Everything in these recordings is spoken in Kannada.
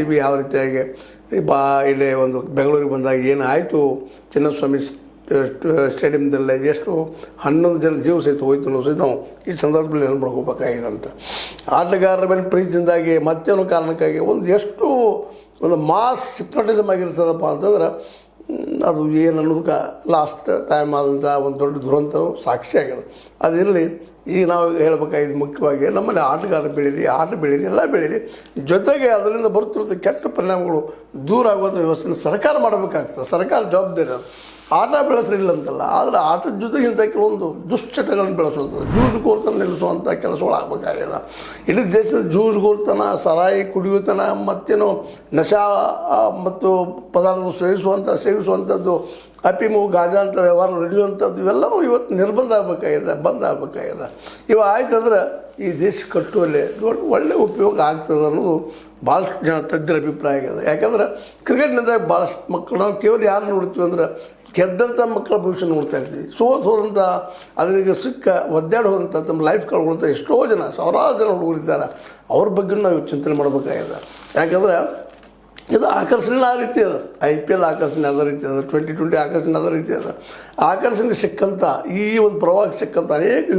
ಯಾವ ರೀತಿಯಾಗಿ ಇಲ್ಲಿ ಒಂದು ಬೆಂಗಳೂರಿಗೆ ಬಂದಾಗ ಏನಾಯಿತು ಚಿನ್ನಸ್ವಾಮಿ ಸ್ಟೇಡಿಯಮ್ದಲ್ಲೇ ಎಷ್ಟು 11 ಜನ ಜೀವ ಸಹಿತ ಹೋಯ್ತು ಅನ್ನೋ ಸಹಿತ ನಾವು ಈ ಸಂದರ್ಭದಲ್ಲಿ ಏನು ಮಾಡ್ಕೋಬೇಕಾಗಿದೆ ಅಂತ ಆಟಗಾರರ ಮೇಲೆ ಪ್ರೀತಿಯಿಂದಾಗಿ ಮತ್ತೇನೋ ಕಾರಣಕ್ಕಾಗಿ ಒಂದು ಮಾಸ್ ಹಿಪ್ನಾಟಿಸಮ್ ಆಗಿರ್ತದಪ್ಪ ಅಂತಂದ್ರೆ ಅದು ಏನು ಅನ್ನೋದಕ್ಕೆ ಲಾಸ್ಟ್ ಟೈಮ್ ಆದಂಥ ಒಂದು ದೊಡ್ಡ ದುರಂತನೂ ಸಾಕ್ಷಿಯಾಗಿದೆ. ಅದಿರಲಿ, ಈಗ ನಾವು ಹೇಳಬೇಕಾಗಿದ್ದು ಮುಖ್ಯವಾಗಿ ನಮ್ಮಲ್ಲಿ ಆಟಗಾರರು ಬೆಳೀಲಿ, ಆಟ ಬೆಳೀಲಿ, ಎಲ್ಲ ಬೆಳೀಲಿ, ಜೊತೆಗೆ ಅದರಿಂದ ಬರುತ್ತಿರುವಂಥ ಕೆಟ್ಟ ಪರಿಣಾಮಗಳು ದೂರ ಆಗುವಂಥ ವ್ಯವಸ್ಥೆನ ಸರ್ಕಾರ ಮಾಡಬೇಕಾಗ್ತದೆ. ಸರ್ಕಾರ ಜವಾಬ್ದಾರಿ ಅದು. ಆಟ ಬೆಳೆಸಲಿಲ್ಲ ಅಂತಲ್ಲ, ಆದರೆ ಆಟದ ಜೊತೆಗಿಂತ ಕೆಲವೊಂದು ದುಶ್ಚಟಗಳನ್ನು ಬೆಳೆಸುವಂಥದ್ದು, ಜೂಜುಗೋರ್ತನ ನಿಲ್ಲಿಸುವಂಥ ಕೆಲಸಗಳು ಆಗಬೇಕಾಗಿದೆ. ಇಡೀ ದೇಶದ ಜೂಜುಗೋರ್ತನ, ಸರಾಯಿ ಕುಡಿಯುತನ, ಮತ್ತೇನೋ ನಶಾ ಮತ್ತು ಪದಾರ್ಥ ಸೇವಿಸುವಂಥದ್ದು, ಅಫೀಮು ಗಾಂಜಾ ಅಂತ ವ್ಯವಹಾರ ನಡೆಯುವಂಥದ್ದು ಇವೆಲ್ಲವೂ ಇವತ್ತು ನಿರ್ಬಂಧ ಆಗಬೇಕಾಗಿದೆ, ಬಂದ್ ಆಗಬೇಕಾಗಿದೆ. ಇವು ಆಯ್ತಂದ್ರೆ ಈ ದೇಶ ಕಟ್ಟುವಲ್ಲಿ ಒಳ್ಳೆಯ ಉಪಯೋಗ ಆಗ್ತದೆ ಅನ್ನೋದು ಭಾಳಷ್ಟು ಜನ ತಜ್ಞರ ಅಭಿಪ್ರಾಯ ಆಗಿದೆ. ಯಾಕಂದ್ರೆ ಕ್ರಿಕೆಟ್ನಿಂದ ಭಾಳಷ್ಟು ಮಕ್ಕಳು ನಾವು ಕೇವಲ ಯಾರು ನೋಡ್ತೀವಿ ಅಂದ್ರೆ ಗೆದ್ದಂಥ ಮಕ್ಕಳ ಭವಿಷ್ಯ ನೋಡ್ತಾ ಇರ್ತೀವಿ. ಹೋದಂಥ ಅದರಿಗೆ ಒದ್ದಾಡಿ ಹೋದಂಥ ತಮ್ಮ ಲೈಫ್ ಕಳ್ಕೊಂಥ ಎಷ್ಟೋ ಜನ, ಸಾವಿರಾರು ಜನ ಹುಡುಗರಿದ್ದಾರೆ. ಅವ್ರ ಬಗ್ಗೆ ನಾವು ಚಿಂತನೆ ಮಾಡಬೇಕಾಗಿದೆ. ಯಾಕಂದ್ರೆ ಇದು ಆಕರ್ಷಣೆ ಆ ರೀತಿ ಅದ. IPL ಆಕರ್ಷಣೆ ಅದೇ ರೀತಿ ಅದ, 2020 ಆಕರ್ಷಣೆ ಅದೇ ರೀತಿ ಅದ. ಆಕರ್ಷಣೆ ಸಿಕ್ಕಂಥ ಈ ಒಂದು ಪ್ರವಾಹಕ್ಕೆ ಸಿಕ್ಕಂಥ ಅನೇಕ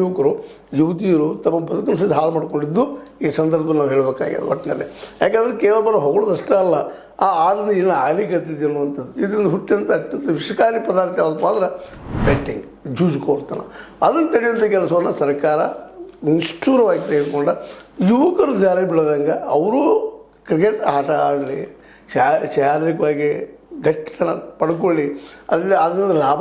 ಯುವತಿಯರು ತಮ್ಮ ಬದುಕನ್ನು ಸಹಿತ ಹಾಳು ಮಾಡ್ಕೊಂಡಿದ್ದು ಈ ಸಂದರ್ಭದಲ್ಲಿ ನಾವು ಹೇಳಬೇಕಾಗಿದೆ ಒಟ್ಟಿನಲ್ಲಿ. ಯಾಕಂದರೆ ಕೇವಲ ಬರೋ ಹೊಗಳೋದಷ್ಟೇ ಅಲ್ಲ, ಆ ಆಡದ ಏನು ಆಗ್ಲಿಕ್ಕತ್ತಿದೆ ಅನ್ನುವಂಥದ್ದು. ಇದರಿಂದ ಹುಟ್ಟಿದಂಥ ಅತ್ಯಂತ ವಿಷಕಾರಿ ಪದಾರ್ಥ ಯಾವುದಪ್ಪ ಅಂದ್ರೆ ಬೆಟ್ಟಿಂಗ್, ಜೂಜುಗೋರ್ತನ. ಅದನ್ನು ತಡೆಯುವಂಥ ಕೆಲಸವನ್ನು ಸರ್ಕಾರ ನಿಷ್ಠೂರವಾಗಿ ತೆಗೆದುಕೊಂಡ ಯುವಕರು ಜಾರಿ ಬೀಳದಂಗೆ ಅವರು ಕ್ರಿಕೆಟ್ ಆಟ ಆಡಲಿ, ಶಾರೀರಿಕವಾಗಿ ಗಟ್ಟಿತನ ಪಡ್ಕೊಳ್ಳಿ, ಅದರಿಂದ ಲಾಭ